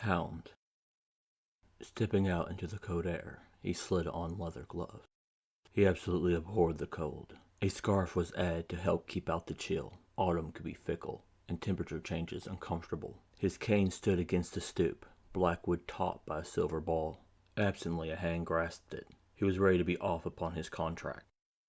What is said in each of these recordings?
Hound. Stepping out into the cold air, he slid on leather gloves. He absolutely abhorred the cold. A scarf was added to help keep out the chill. Autumn could be fickle, and temperature changes uncomfortable. His cane stood against the stoop, black wood topped by a silver ball. Absently a hand grasped it. He was ready to be off upon his contract.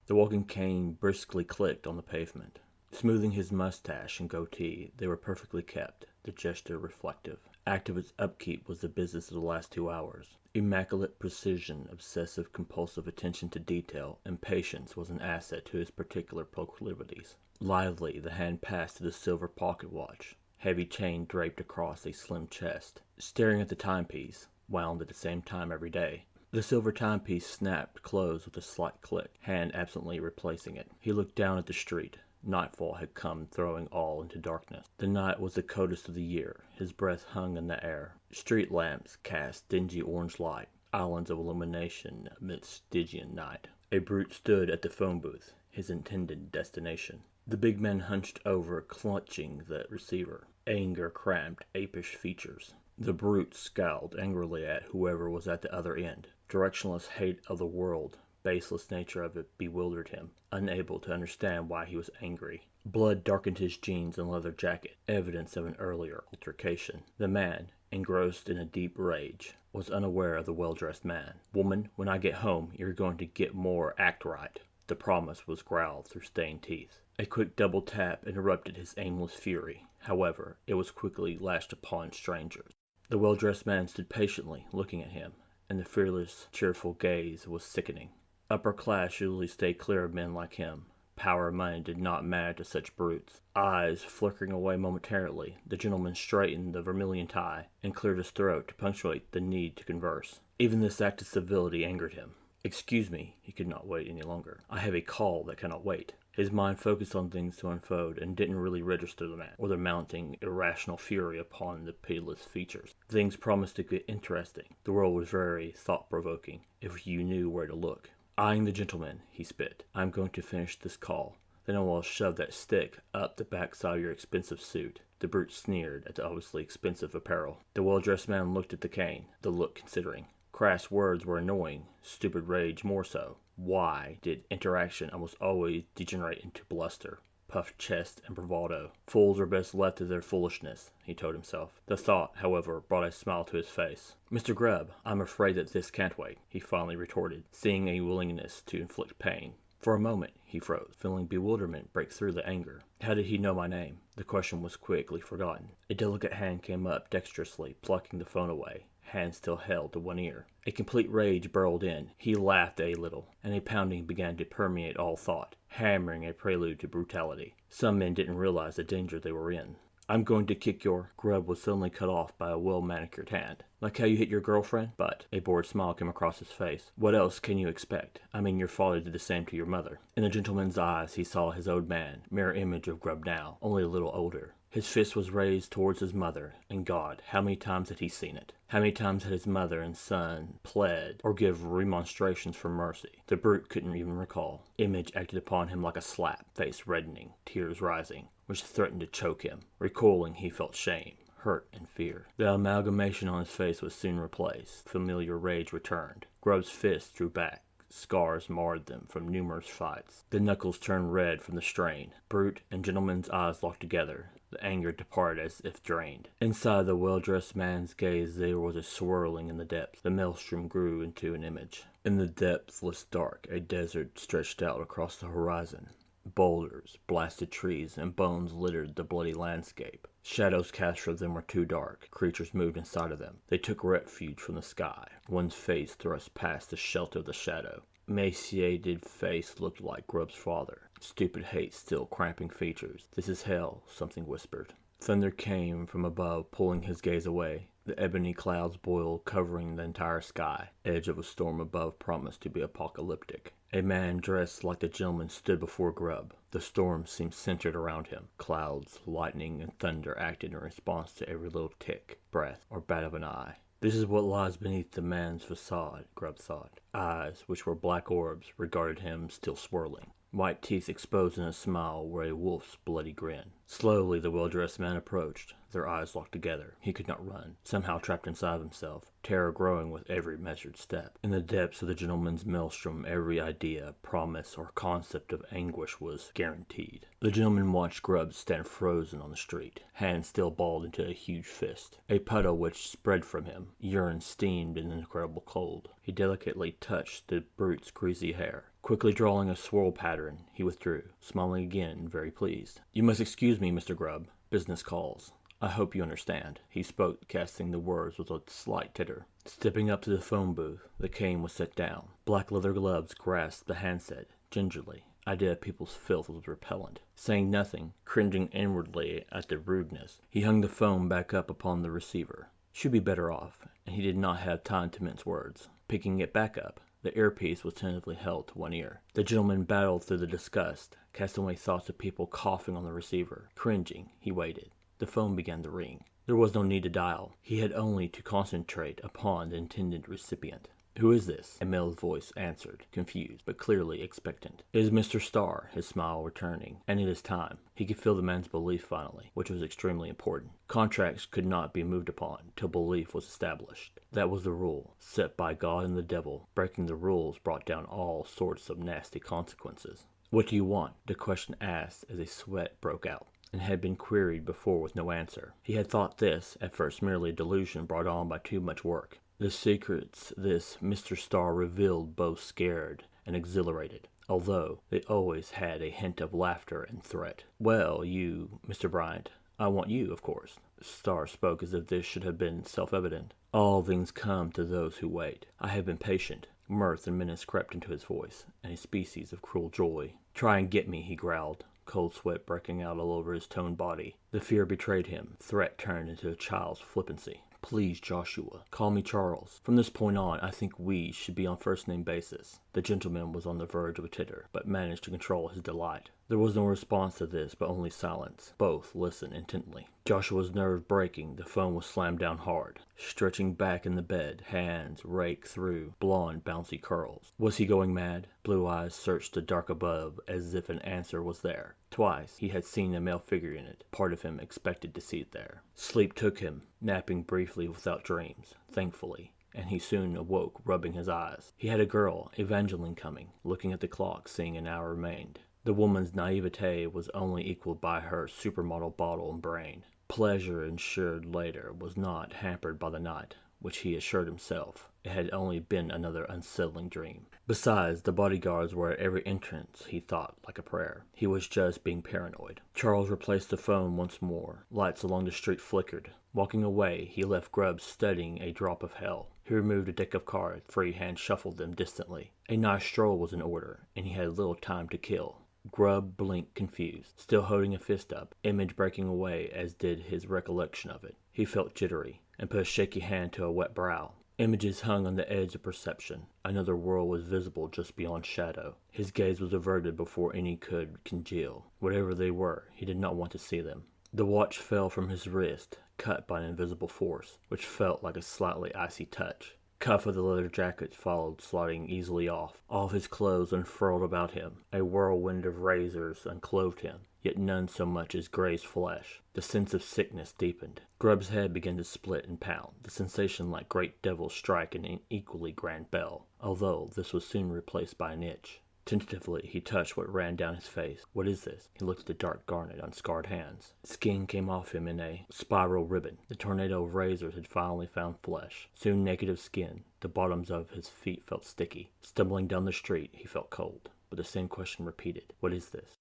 The walking cane briskly clicked on the pavement. Smoothing his mustache and goatee, they were perfectly kept, the gesture reflective. Act of its upkeep was the business of the last 2 hours. Immaculate precision, obsessive compulsive attention to detail, and patience was an asset to his particular proclivities. Lithely the hand passed to the silver pocket watch, heavy chain draped across a slim chest. Staring at the timepiece, wound at the same time every day. The silver timepiece snapped closed with a slight click, hand absently replacing it. He looked down at the street. Nightfall had come, throwing all into darkness. The night was the coldest of the year. His breath hung in the air. Street lamps cast dingy orange light, islands of illumination amidst Stygian night. A brute stood at the phone booth, his intended destination. The big man hunched over, clutching the receiver. Anger cramped apish features. The brute scowled angrily at whoever was at the other end. Directionless hate of the world, baseless nature of it bewildered him, unable to understand why he was angry. Blood darkened his jeans and leather jacket, evidence of an earlier altercation. The man, engrossed in a deep rage, was unaware of the well-dressed man. "Woman, when I get home, you're going to get more act right." The promise was growled through stained teeth. A quick double tap interrupted his aimless fury. However, it was quickly lashed upon strangers. The well-dressed man stood patiently, looking at him, and the fearless, cheerful gaze was sickening. Upper class usually stay clear of men like him. Power and money did not matter to such brutes. Eyes flickering away momentarily, the gentleman straightened the vermilion tie and cleared his throat to punctuate the need to converse. Even this act of civility angered him. "Excuse me," he could not wait any longer. "I have a call that cannot wait." His mind focused on things to unfold and didn't really register the man, or the mounting, irrational fury upon the pitiless features. Things promised to get interesting. The world was very thought-provoking, if you knew where to look. Eyeing the gentleman, he spit, "I'm going to finish this call. Then I will shove that stick up the backside of your expensive suit." The brute sneered at the obviously expensive apparel. The well-dressed man looked at the cane, the look considering. Crass words were annoying, stupid rage more so. Why did interaction almost always degenerate into bluster, puffed chest, and bravado? Fools are best left to their foolishness, he told himself. The thought, however, brought a smile to his face. "Mr. Grubb, I'm afraid that this can't wait," he finally retorted, seeing a willingness to inflict pain. For a moment, he froze, feeling bewilderment break through the anger. How did he know my name? The question was quickly forgotten. A delicate hand came up dexterously, plucking the phone away, hand still held to one ear. A complete rage burrowed in. He laughed a little, and a pounding began to permeate all thought, hammering a prelude to brutality. Some men didn't realize the danger they were in. "I'm going to kick your—" Grubb was suddenly cut off by a well-manicured hand. "Like how you hit your girlfriend? But," a bored smile came across his face, "what else can you expect? I mean, your father did the same to your mother." In the gentleman's eyes he saw his old man, mirror image of Grubb now, only a little older. His fist was raised towards his mother, and God, how many times had he seen it? How many times had his mother and son pled or give remonstrations for mercy? The brute couldn't even recall. Image acted upon him like a slap, face reddening, tears rising, which threatened to choke him. Recoiling, he felt shame, hurt, and fear. The amalgamation on his face was soon replaced. Familiar rage returned. Grubb's fists drew back. Scars marred them from numerous fights. The knuckles turned red from the strain. Brute and gentleman's eyes locked together. The anger departed as if drained. Inside the well-dressed man's gaze there was a swirling in the depths. The maelstrom grew into an image. In the depthless dark, a desert stretched out across the horizon. Boulders, blasted trees, and bones littered the bloody landscape. Shadows cast from them were too dark. Creatures moved inside of them. They took refuge from the sky. One's face thrust past the shelter of the shadow. Emaciated face looked like Grubb's father. Stupid hate still cramping features. "This is hell," something whispered. Thunder came from above, pulling his gaze away. The ebony clouds boiled, covering the entire sky. Edge of a storm above promised to be apocalyptic. A man dressed like the gentleman stood before Grubb. The storm seemed centered around him. Clouds, lightning, and thunder acted in response to every little tick, breath, or bat of an eye. This is what lies beneath the man's facade, Grubb thought. Eyes, which were black orbs, regarded him, still swirling. white teeth exposed in a smile were a wolf's bloody grin. Slowly the well-dressed man approached. Their eyes locked together. He could not run, somehow trapped inside himself, terror growing with every measured step. In the depths of the gentleman's maelstrom, every idea, promise, or concept of anguish was guaranteed. The gentleman watched Grubbs stand frozen on the street, hands still balled into a huge fist. A puddle which spread from him, urine steamed in incredible cold. He delicately touched the brute's greasy hair. Quickly drawing a swirl pattern, he withdrew, smiling again, very pleased. "You must excuse me, Mr. Grubb. Business calls. I hope you understand." He spoke, casting the words with a slight titter. Stepping up to the phone booth, the cane was set down. Black leather gloves grasped the handset, gingerly. Idea of people's filth was repellent. Saying nothing, cringing inwardly at the rudeness, he hung the phone back up upon the receiver. She'd be better off, and he did not have time to mince words. Picking it back up, the earpiece was tentatively held to one ear. The gentleman battled through the disgust, casting away thoughts of people coughing on the receiver. Cringing, he waited. The phone began to ring. There was no need to dial. He had only to concentrate upon the intended recipient. "Who is this?" a male's voice answered, confused, but clearly expectant. "It is Mr. Starr," his smile returning, "and it is time." He could feel the man's belief finally, which was extremely important. Contracts could not be moved upon till belief was established. That was the rule, set by God and the devil. Breaking the rules brought down all sorts of nasty consequences. "What do you want?" the question asked as a sweat broke out, and had been queried before with no answer. He had thought this, at first, merely a delusion brought on by too much work. The secrets this Mr. Starr revealed both scared and exhilarated, although they always had a hint of laughter and threat. "Well, you, Mr. Bryant, I want you, of course." Starr spoke as if this should have been self-evident. "All things come to those who wait. I have been patient." Mirth and menace crept into his voice, and a species of cruel joy. "Try and get me," he growled, cold sweat breaking out all over his toned body. The fear betrayed him. Threat turned into a child's flippancy. "Please, Joshua, call me Charles. From this point on, I think we should be on first-name basis." The gentleman was on the verge of a titter, but managed to control his delight. There was no response to this, but only silence. Both listened intently. Joshua's nerve breaking, the phone was slammed down hard. Stretching back in the bed, hands raked through blonde, bouncy curls. Was he going mad? Blue eyes searched the dark above as if an answer was there. Twice he had seen a male figure in it. Part of him expected to see it there. Sleep took him, napping briefly without dreams, thankfully, and he soon awoke, rubbing his eyes. He had a girl, Evangeline, coming, looking at the clock, seeing an hour remained. The woman's naivete was only equaled by her supermodel bottle and brain. Pleasure ensured later was not hampered by the night, which he assured himself. It had only been another unsettling dream. Besides, the bodyguards were at every entrance, he thought, like a prayer. He was just being paranoid. Charles replaced the phone once more. Lights along the street flickered. Walking away, he left Grubbs studying a drop of hell. He removed a deck of cards, freehand shuffled them distantly. A nice stroll was in order, and he had little time to kill. Grubb blinked confused, still holding a fist up, image breaking away as did his recollection of it. He felt jittery, and put a shaky hand to a wet brow. Images hung on the edge of perception. Another world was visible just beyond shadow. His gaze was averted before any could congeal. Whatever they were, he did not want to see them. The watch fell from his wrist, cut by an invisible force, which felt like a slightly icy touch. Cuff of the leather jacket followed, sliding easily off. All of his clothes unfurled about him. A whirlwind of razors unclothed him, yet none so much as grazed flesh. The sense of sickness deepened. Grubb's head began to split and pound, the sensation like great devils striking an equally grand bell, although this was soon replaced by an itch. Tentatively, he touched what ran down his face. "What is this?" He looked at the dark garnet on scarred hands. Skin came off him in a spiral ribbon. The tornado of razors had finally found flesh. Soon naked of skin, the bottoms of his feet felt sticky. Stumbling down the street, he felt cold. But the same question repeated. "What is this?"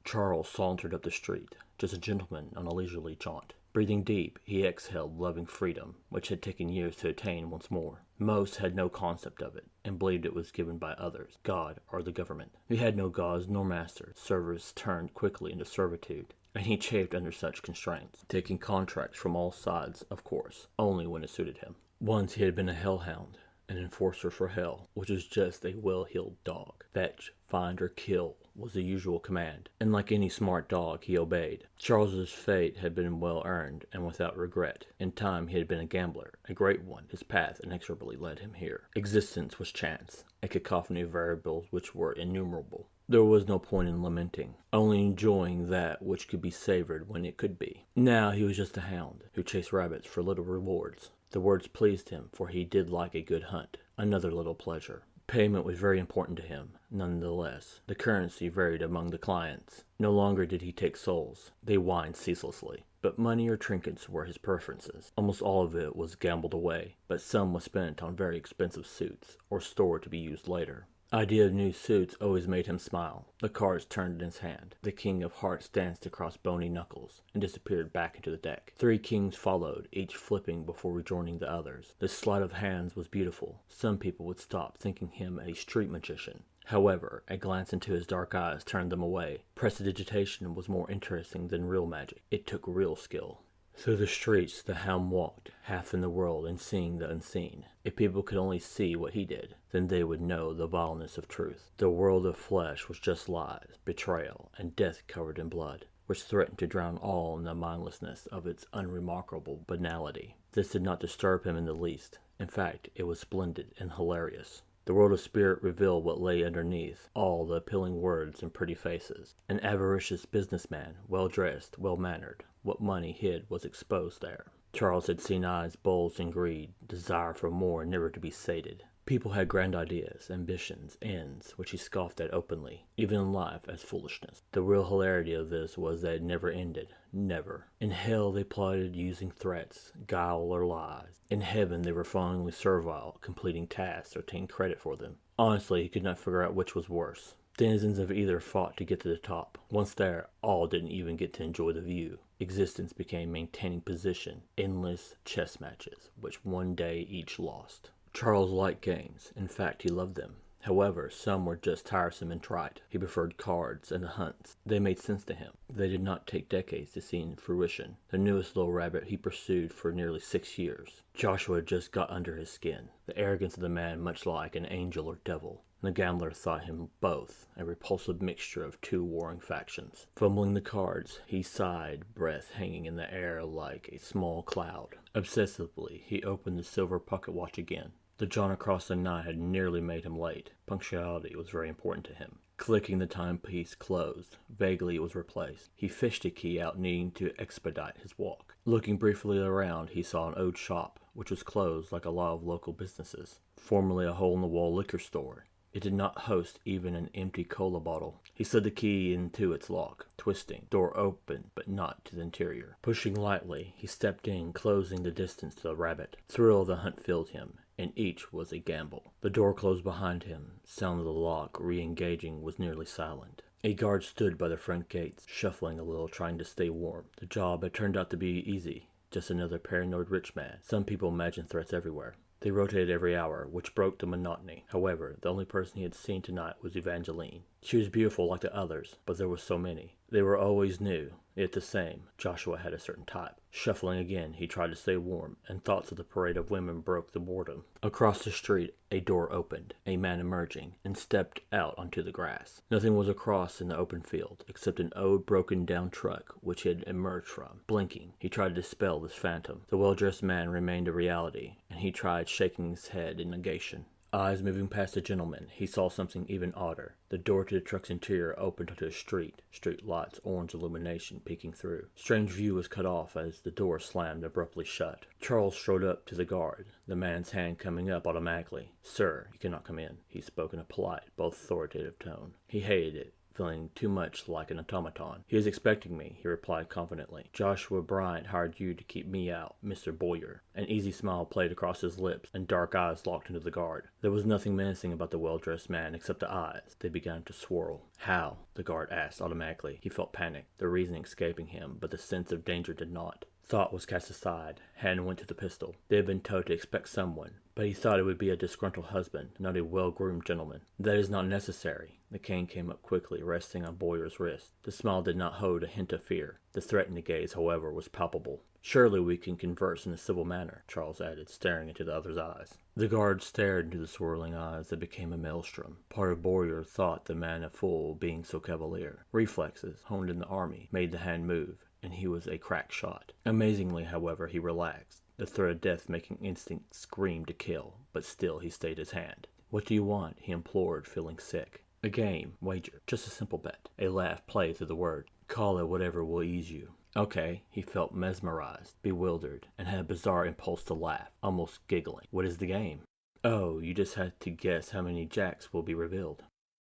Charles sauntered up the street, just a gentleman on a leisurely jaunt. Breathing deep, he exhaled loving freedom, which had taken years to attain once more. Most had no concept of it, and believed it was given by others, God or the government. He had no gods nor masters. Service turned quickly into servitude, and he chafed under such constraints, taking contracts from all sides, of course, only when it suited him. Once he had been a hellhound, an enforcer for hell, which was just a well-heeled dog. Fetch, find, or kill was the usual command, and like any smart dog, he obeyed. Charles's fate had been well earned, and without regret. In time he had been a gambler, a great one. His path inexorably led him here. Existence was chance, a cacophony of variables which were innumerable. There was no point in lamenting, only enjoying that which could be savored when it could be. Now he was just a hound who chased rabbits for little rewards. The words pleased him, for he did like a good hunt, another little pleasure. Payment was very important to him, nonetheless. The currency varied among the clients. No longer did he take souls. They whined ceaselessly. But money or trinkets were his preferences. Almost all of it was gambled away, but some was spent on very expensive suits, or stored to be used later. Idea of new suits always made him smile. The cards turned in his hand. The king of hearts danced across bony knuckles and disappeared back into the deck. 3 kings followed, each flipping before rejoining the others. This sleight of hands was beautiful. Some people would stop thinking him a street magician. However, a glance into his dark eyes turned them away. Prestidigitation was more interesting than real magic. It took real skill. Through the streets the Hound walked, half in the world and seeing the unseen. If people could only see what he did, then they would know the vileness of truth. The world of flesh was just lies, betrayal, and death covered in blood, which threatened to drown all in the mindlessness of its unremarkable banality. This did not disturb him in the least. In fact, it was splendid and hilarious. The world of spirit revealed what lay underneath all the appealing words and pretty faces. An avaricious businessman, well-dressed, well-mannered. What money hid was exposed there. Charles had seen eyes bulged in greed, desire for more never to be sated. People had grand ideas, ambitions, ends, which he scoffed at openly, even in life, as foolishness. The real hilarity of this was that it never ended. Never. In hell they plotted using threats, guile, or lies. In heaven they were fondly servile, completing tasks to obtain credit for them. Honestly, he could not figure out which was worse. Denizens of either fought to get to the top. Once there, all didn't even get to enjoy the view. Existence became maintaining position, endless chess matches, which one day each lost. Charles liked games. In fact, he loved them. However, some were just tiresome and trite. He preferred cards and the hunts. They made sense to him. They did not take decades to see in fruition. The newest little rabbit he pursued for nearly 6 years. Joshua had just got under his skin. The arrogance of the man much like an angel or devil. The gambler thought him both, a repulsive mixture of 2 warring factions. Fumbling the cards, he sighed, breath hanging in the air like a small cloud. Obsessively, he opened the silver pocket watch again. The jaunt across the night had nearly made him late. Punctuality was very important to him. Clicking the timepiece closed. Vaguely it was replaced. He fished a key out, needing to expedite his walk. Looking briefly around, he saw an old shop, which was closed like a lot of local businesses. Formerly a hole-in-the-wall liquor store. It did not host even an empty cola bottle. He slid the key into its lock, twisting. Door opened, but not to the interior. Pushing lightly, he stepped in, closing the distance to the rabbit. Thrill of the hunt filled him, and each was a gamble. The door closed behind him. Sound of the lock re-engaging was nearly silent. A guard stood by the front gates, shuffling a little, trying to stay warm. The job had turned out to be easy. Just another paranoid rich man. Some people imagine threats everywhere. They rotated every hour, which broke the monotony. However, the only person he had seen tonight was Evangeline. She was beautiful like the others, but there were so many. They were always new, yet the same. Joshua had a certain type. Shuffling again, he tried to stay warm, and thoughts of the parade of women broke the boredom. Across the street, a door opened, a man emerging, and stepped out onto the grass. Nothing was across in the open field, except an old broken-down truck which he had emerged from. Blinking, he tried to dispel this phantom. The well-dressed man remained a reality, and he tried shaking his head in negation. Eyes moving past the gentleman, he saw something even odder. The door to the truck's interior opened onto a street. Street lights, orange illumination peeking through. Strange view was cut off as the door slammed abruptly shut. Charles strode up to the guard, the man's hand coming up automatically. "Sir, you cannot come in," he spoke in a polite, but authoritative tone. He hated it, feeling too much like an automaton. "He is expecting me," he replied confidently. "Joshua Bryant hired you to keep me out, Mr. Boyer." An easy smile played across his lips, and dark eyes locked into the guard. There was nothing menacing about the well-dressed man except the eyes. They began to swirl. "How?" the guard asked automatically. He felt panic, the reasoning escaping him, but the sense of danger did not. Thought was cast aside. Hand went to the pistol. They had been told to expect someone, but he thought it would be a disgruntled husband, not a well-groomed gentleman. "That is not necessary." The cane came up quickly, resting on Boyer's wrist. The smile did not hold a hint of fear. The threatening gaze, however, was palpable. "Surely we can converse in a civil manner," Charles added, staring into the other's eyes. The guard stared into the swirling eyes that became a maelstrom. Part of Boyer thought the man a fool, being so cavalier. Reflexes, honed in the army, made the hand move, and he was a crack shot. Amazingly, however, he relaxed, the threat of death making instinct scream to kill, but still he stayed his hand. "What do you want?" he implored, feeling sick. A game, wager, just a simple bet. A laugh played through the word. Call it whatever will ease you. Okay, he felt mesmerized, bewildered, and had a bizarre impulse to laugh, almost giggling. What is the game? Oh, you just had to guess how many jacks will be revealed.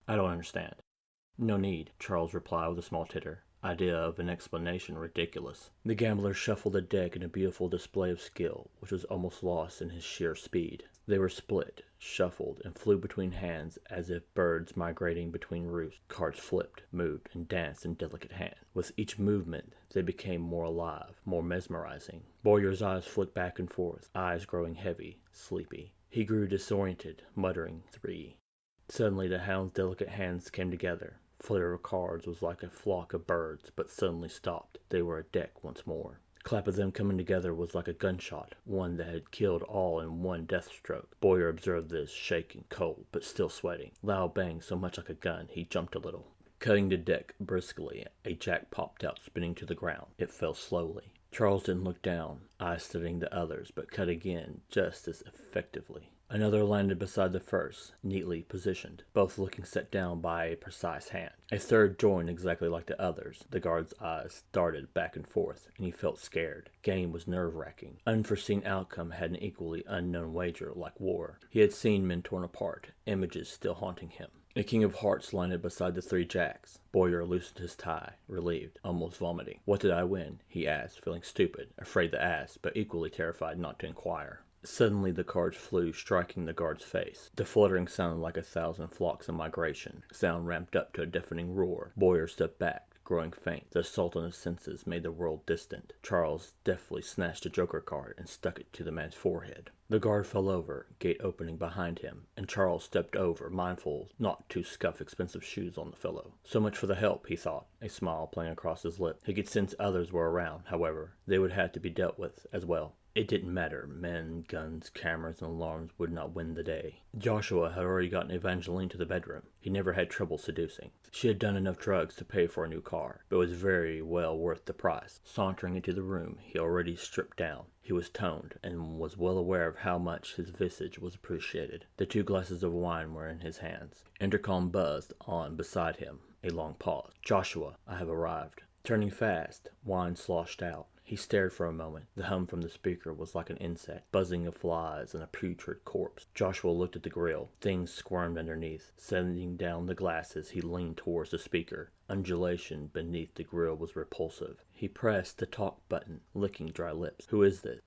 I don't understand. No need, Charles replied with a small titter. Idea of an explanation ridiculous. The gambler shuffled the deck in a beautiful display of skill, which was almost lost in his sheer speed. They were split, shuffled, and flew between hands as if birds migrating between roosts. Cards flipped, moved, and danced in delicate hands. With each movement, they became more alive, more mesmerizing. Boyer's eyes flicked back and forth, eyes growing heavy, sleepy. He grew disoriented, muttering 3. Suddenly the hound's delicate hands came together. Flitter of cards was like a flock of birds, but suddenly stopped. They were a deck once more. The clap of them coming together was like a gunshot, one that had killed all in one death stroke. Boyer observed this, shaking, cold, but still sweating. Loud bang, so much like a gun, he jumped a little. Cutting the deck briskly, a jack popped out, spinning to the ground. It fell slowly. Charles didn't look down, eyes studying the others, but cut again just as effectively. Another landed beside the first, neatly positioned, both looking set down by a precise hand. A third joined exactly like the others. The guard's eyes darted back and forth, and he felt scared. Game was nerve-wracking. Unforeseen outcome had an equally unknown wager, like war. He had seen men torn apart, images still haunting him. A king of hearts landed beside the 3 jacks. Boyer loosened his tie, relieved, almost vomiting. What did I win? He asked, feeling stupid, afraid to ask, but equally terrified not to inquire. Suddenly the cards flew, striking the guard's face. The fluttering sounded like 1,000 flocks in migration. Sound ramped up to a deafening roar. Boyer stepped back, growing faint. The assault on his senses made the world distant. Charles deftly snatched a joker card and stuck it to the man's forehead. The guard fell over, gate opening behind him, and Charles stepped over, mindful not to scuff expensive shoes on the fellow. So much for the help, he thought, a smile playing across his lips. He could sense others were around, however. They would have to be dealt with as well. It didn't matter. Men, guns, cameras, and alarms would not win the day. Joshua had already gotten Evangeline to the bedroom. He never had trouble seducing. She had done enough drugs to pay for a new car, but it was very well worth the price. Sauntering into the room, he already stripped down. He was toned, and was well aware of how much his visage was appreciated. The 2 glasses of wine were in his hands. Intercom buzzed on beside him. A long pause. Joshua, I have arrived. Turning fast, wine sloshed out. He stared for a moment. The hum from the speaker was like an insect, buzzing of flies and a putrid corpse. Joshua looked at the grill. Things squirmed underneath. Setting down the glasses, he leaned towards the speaker. Undulation beneath the grill was repulsive. He pressed the talk button, licking dry lips. Who is this?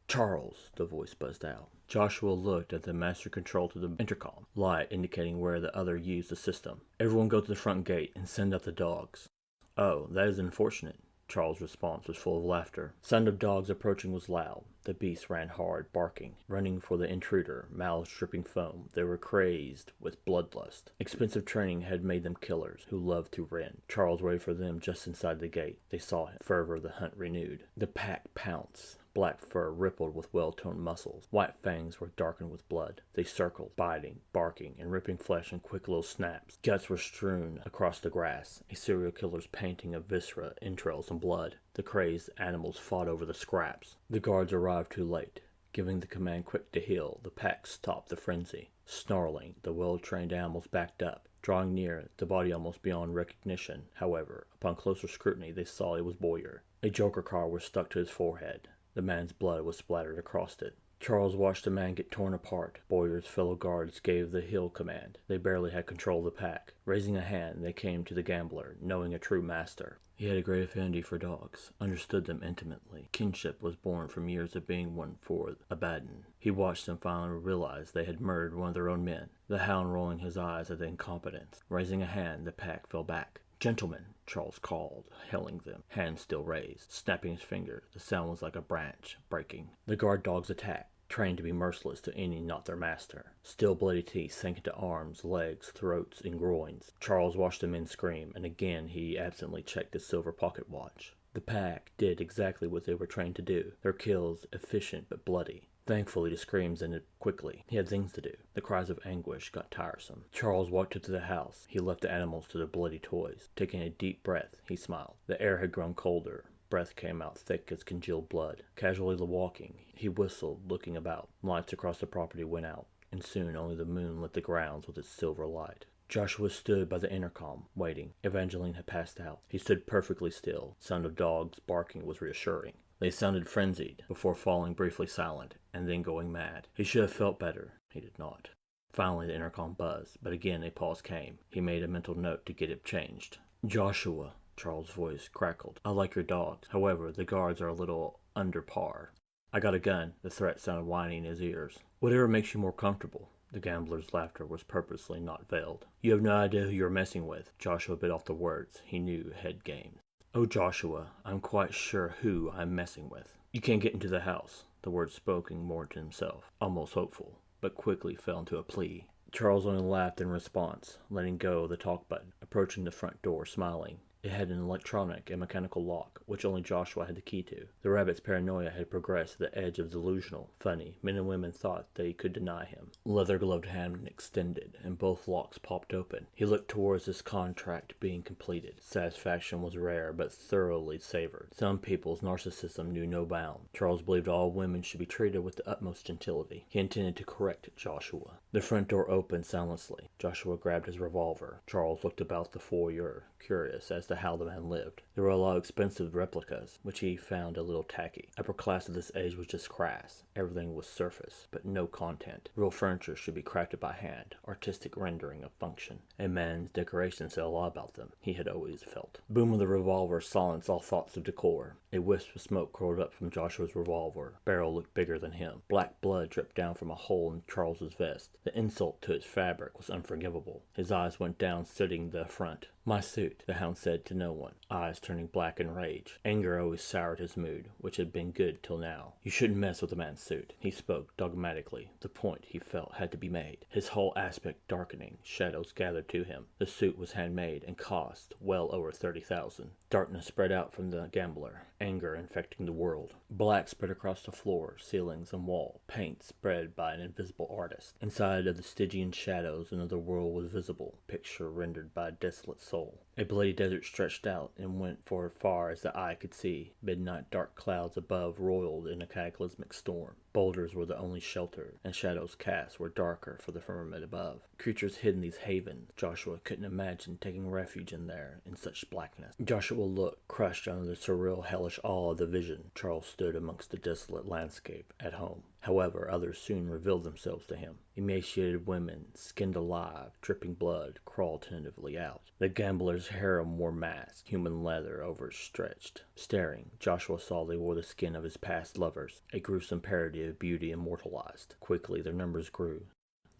Charles, the voice buzzed out. Joshua looked at the master control to the intercom, light indicating where the other used the system. Everyone go to the front gate and send out the dogs. Oh, that is unfortunate. Charles' response was full of laughter. Sound of dogs approaching was loud. The beasts ran hard, barking, running for the intruder, mouths dripping foam. They were crazed with bloodlust. Expensive training had made them killers who loved to rend. Charles waited for them just inside the gate. They saw him. Fervor of the hunt renewed. The pack pounced. Black fur rippled with well-toned muscles. White fangs were darkened with blood. They circled, biting, barking, and ripping flesh in quick little snaps. Guts were strewn across the grass, a serial killer's painting of viscera, entrails, and blood. The crazed animals fought over the scraps. The guards arrived too late. Giving the command quick to heal, the pack stopped the frenzy. Snarling, the well-trained animals backed up. Drawing near, the body almost beyond recognition. However, upon closer scrutiny, they saw it was Boyer. A joker card was stuck to his forehead. The man's blood was splattered across it. Charles watched the man get torn apart. Boyer's fellow guards gave the heal command. They barely had control of the pack. Raising a hand, they came to the gambler, knowing a true master. He had a great affinity for dogs, understood them intimately. Kinship was born from years of being one for Abaddon. He watched them finally realize they had murdered one of their own men, the hound rolling his eyes at the incompetence. Raising a hand, the pack fell back. Gentlemen, Charles called, hailing them, hand still raised. Snapping his finger, the sound was like a branch breaking. The guard dogs attacked, trained to be merciless to any not their master. Still bloody teeth sank into arms, legs, throats, and groins. Charles watched the men scream, and again he absently checked his silver pocket watch. The pack did exactly what they were trained to do. Their kills efficient but bloody. Thankfully, the screams ended quickly. He had things to do. The cries of anguish got tiresome. Charles walked into the house. He left the animals to their bloody toys. Taking a deep breath, he smiled. The air had grown colder. Breath came out thick as congealed blood. Casually walking, he whistled, looking about. Lights across the property went out, and soon only the moon lit the grounds with its silver light. Joshua stood by the intercom, waiting. Evangeline had passed out. He stood perfectly still. The sound of dogs barking was reassuring. They sounded frenzied, before falling briefly silent, and then going mad. He should have felt better. He did not. Finally, the intercom buzzed, but again a pause came. He made a mental note to get it changed. Joshua, Charles' voice crackled. I like your dogs. However, the guards are a little under par. I got a gun. The threat sounded whiny in his ears. Whatever makes you more comfortable. The gambler's laughter was purposely not veiled. You have no idea who you're messing with. Joshua bit off the words. He knew head games. Oh, Joshua, I'm quite sure who I'm messing with. You can't get into the house. The words spoken more to himself, almost hopeful, but quickly fell into a plea. Charles only laughed in response, letting go of the talk button, approaching the front door, smiling. It had an electronic and mechanical lock, which only Joshua had the key to. The rabbit's paranoia had progressed to the edge of delusional. Funny, men and women thought they could deny him. Leather-gloved hand extended, and both locks popped open. He looked towards his contract being completed. Satisfaction was rare, but thoroughly savored. Some people's narcissism knew no bound. Charles believed all women should be treated with the utmost gentility. He intended to correct Joshua. The front door opened soundlessly. Joshua grabbed his revolver. Charles looked about the foyer, curious as to how the man lived. There were a lot of expensive replicas, which he found a little tacky. Upper class of this age was just crass. Everything was surface, but no content. Real furniture should be crafted by hand, artistic rendering of function. A man's decorations said a lot about them, he had always felt. The boom of the revolver silenced all thoughts of decor. A wisp of smoke curled up from Joshua's revolver. Barrel looked bigger than him. Black blood dripped down from a hole in Charles's vest. The insult to its fabric was unforgivable. His eyes went down, studying the affront. My suit, the Hound said to no one, eyes turning black in rage. Anger always soured his mood, which had been good till now. You shouldn't mess with a man's suit. He spoke dogmatically. The point, he felt, had to be made. His whole aspect darkening, shadows gathered to him. The suit was handmade and cost well over 30,000. Darkness spread out from the gambler, anger infecting the world. Black spread across the floor, ceilings, and wall, paint spread by an invisible artist. Inside of the Stygian shadows, another world was visible, picture rendered by a desolate soul. A bloody desert stretched out and went for as far as the eye could see. Midnight dark clouds above roiled in a cataclysmic storm. Boulders were the only shelter, and shadows cast were darker for the firmament above. Creatures hid in these havens. Joshua couldn't imagine taking refuge in there in such blackness. Joshua looked, crushed under the surreal, hellish awe of the vision. Charles stood amongst the desolate landscape, at home. However, others soon revealed themselves to him. Emaciated women, skinned alive, dripping blood, crawled tentatively out. The gambler's harem wore masks, human leather overstretched. Staring, Joshua saw they wore the skin of his past lovers, a gruesome parody of beauty immortalized. Quickly their numbers grew.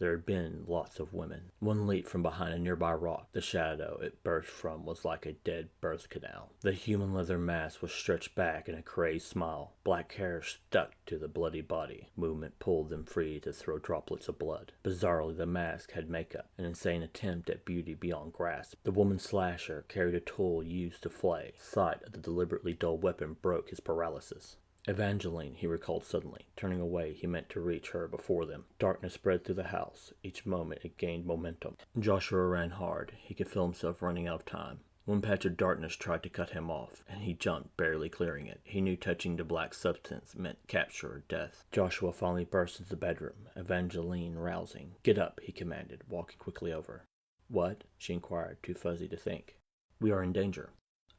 There had been lots of women. One leaped from behind a nearby rock. The shadow it burst from was like a dead birth canal. The human leather mask was stretched back in a crazed smile. Black hair stuck to the bloody body. Movement pulled them free to throw droplets of blood. Bizarrely, the mask had makeup, an insane attempt at beauty beyond grasp. The woman slasher carried a tool used to flay. Sight of the deliberately dull weapon broke his paralysis. Evangeline, he recalled suddenly. Turning away, he meant to reach her before them. Darkness spread through the house. Each moment it gained momentum. Joshua ran hard. He could feel himself running out of time. One patch of darkness tried to cut him off, and he jumped, barely clearing it. He knew touching the black substance meant capture or death. Joshua finally burst into the bedroom, Evangeline rousing. Get up, he commanded, walking quickly over. What? She inquired, too fuzzy to think. We are in danger.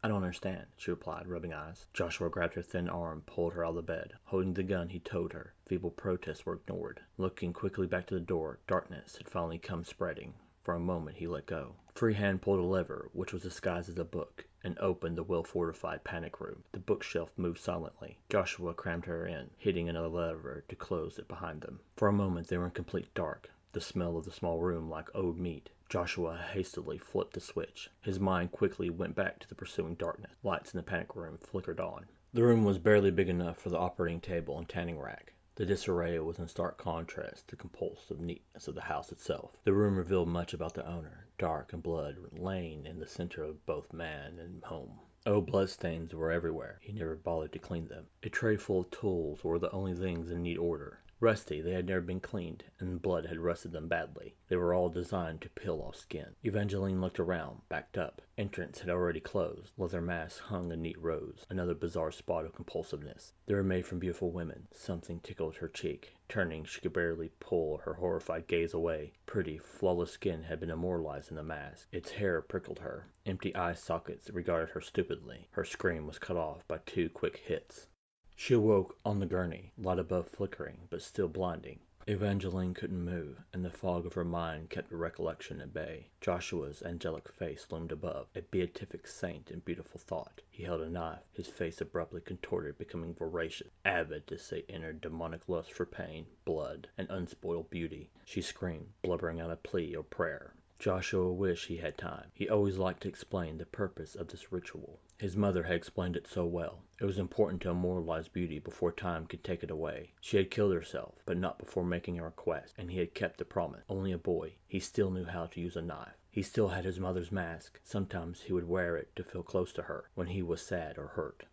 I don't understand, she replied, rubbing eyes. Joshua grabbed her thin arm, pulled her out of the bed. Holding the gun, he towed her. Feeble protests were ignored. Looking quickly back to the door, darkness had finally come spreading. For a moment, he let go. Free hand pulled a lever, which was disguised as a book, and opened the well-fortified panic room. The bookshelf moved silently. Joshua crammed her in, hitting another lever to close it behind them. For a moment, they were in complete dark. The smell of the small room like old meat. Joshua hastily flipped the switch. His mind quickly went back to the pursuing darkness. Lights in the panic room flickered on. The room was barely big enough for the operating table and tanning rack. The disarray was in stark contrast to the compulsive neatness of the house itself. The room revealed much about the owner. Dark and blood laying in the center of both man and home. Old bloodstains were everywhere. He never bothered to clean them. A tray full of tools were the only things in neat order. Rusty, they had never been cleaned, and blood had rusted them badly. They were all designed to peel off skin. Evangeline looked around, backed up. Entrance had already closed. Leather masks hung in neat rows, another bizarre spot of compulsiveness. They were made from beautiful women. Something tickled her cheek. Turning, she could barely pull her horrified gaze away. Pretty, flawless skin had been immortalized in the mask. Its hair prickled her. Empty eye sockets regarded her stupidly. Her scream was cut off by 2 quick hits. She awoke on the gurney, light above flickering, but still blinding. Evangeline couldn't move, and the fog of her mind kept her recollection at bay. Joshua's angelic face loomed above, a beatific saint in beautiful thought. He held a knife, his face abruptly contorted, becoming voracious, avid to sate inner demonic lust for pain, blood, and unspoiled beauty. She screamed, blubbering out a plea or prayer. Joshua wished he had time. He always liked to explain the purpose of this ritual. His mother had explained it so well. It was important to immortalize beauty before time could take it away. She had killed herself, but not before making a request, and he had kept the promise. Only a boy, he still knew how to use a knife. He still had his mother's mask. Sometimes he would wear it to feel close to her when he was sad or hurt.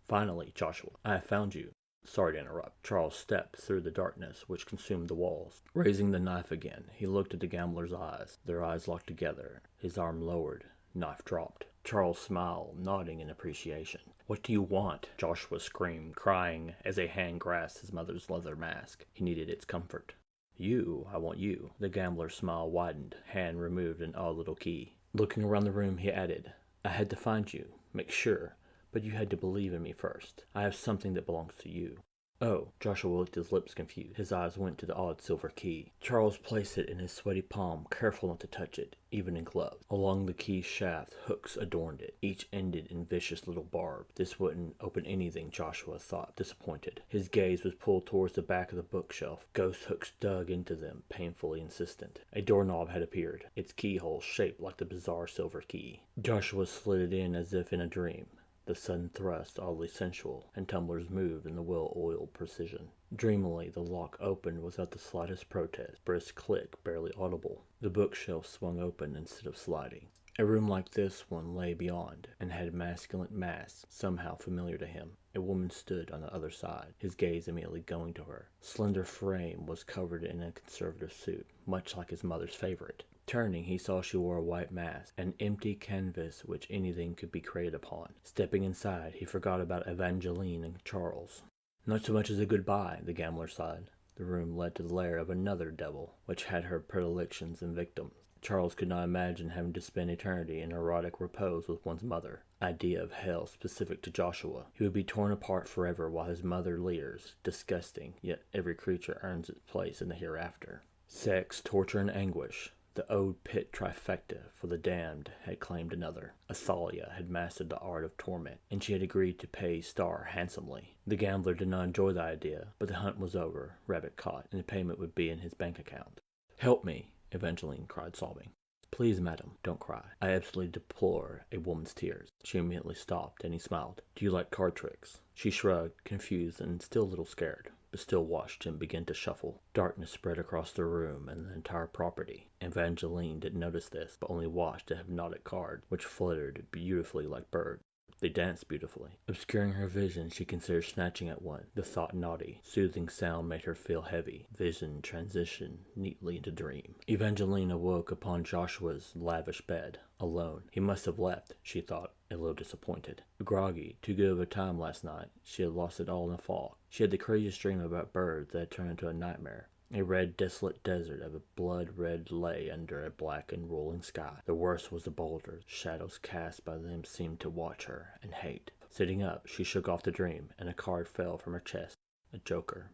Finally, Joshua, I have found you. Sorry to interrupt. Charles stepped through the darkness which consumed the walls. Raising the knife again, he looked at the gambler's eyes. Their eyes locked together. His arm lowered. Knife dropped. Charles smiled, nodding in appreciation. What do you want? Joshua screamed, crying as a hand grasped his mother's leather mask. He needed its comfort. You, I want you. The gambler's smile widened. Hand removed an odd little key. Looking around the room, he added, I had to find you, make sure. But you had to believe in me first. I have something that belongs to you. Oh, Joshua licked his lips confused. His eyes went to the odd silver key. Charles placed it in his sweaty palm, careful not to touch it, even in gloves. Along the key's shaft, hooks adorned it, each ended in vicious little barbs. This wouldn't open anything, Joshua thought, disappointed. His gaze was pulled towards the back of the bookshelf. Ghost hooks dug into them, painfully insistent. A doorknob had appeared, its keyhole shaped like the bizarre silver key. Joshua slid it in as if in a dream. The sudden thrust, oddly sensual, and tumblers moved in the well-oiled precision. Dreamily, the lock opened without the slightest protest, brisk click barely audible. The bookshelf swung open instead of sliding. A room like this one lay beyond, and had masculine masks, somehow familiar to him. A woman stood on the other side, his gaze immediately going to her. Slender frame was covered in a conservative suit, much like his mother's favorite. Turning, he saw she wore a white mask, an empty canvas which anything could be created upon. Stepping inside, he forgot about Evangeline and Charles. Not so much as a goodbye, the gambler sighed. The room led to the lair of another devil, which had her predilections and victims. Charles could not imagine having to spend eternity in erotic repose with one's mother. Idea of hell specific to Joshua. He would be torn apart forever while his mother leers. Disgusting, yet every creature earns its place in the hereafter. Sex, torture, and anguish. The ode pit trifecta for the damned had claimed another. Athalia had mastered the art of torment, and she had agreed to pay Starr handsomely. The gambler did not enjoy the idea, but the hunt was over, rabbit caught, and the payment would be in his bank account. Help me, Evangeline cried, sobbing. Please, madam, don't cry. I absolutely deplore a woman's tears. She immediately stopped, and he smiled. Do you like card tricks? She shrugged, confused and still a little scared, but still watched him begin to shuffle. Darkness spread across the room and the entire property. Evangeline didn't notice this, but only watched the hypnotic card, which fluttered beautifully like birds. They danced beautifully. Obscuring her vision, she considered snatching at one. The thought naughty. Soothing sound made her feel heavy. Vision transitioned neatly into dream. Evangeline awoke upon Joshua's lavish bed, alone. He must have left, she thought, a little disappointed. Groggy, too good of a time last night. She had lost it all in the fog. She had the craziest dream about birds that had turned into a nightmare. A red, desolate desert of a blood-red lay under a black and rolling sky. The worst was the boulders. Shadows cast by them seemed to watch her and hate. Sitting up, she shook off the dream, and a card fell from her chest. A joker.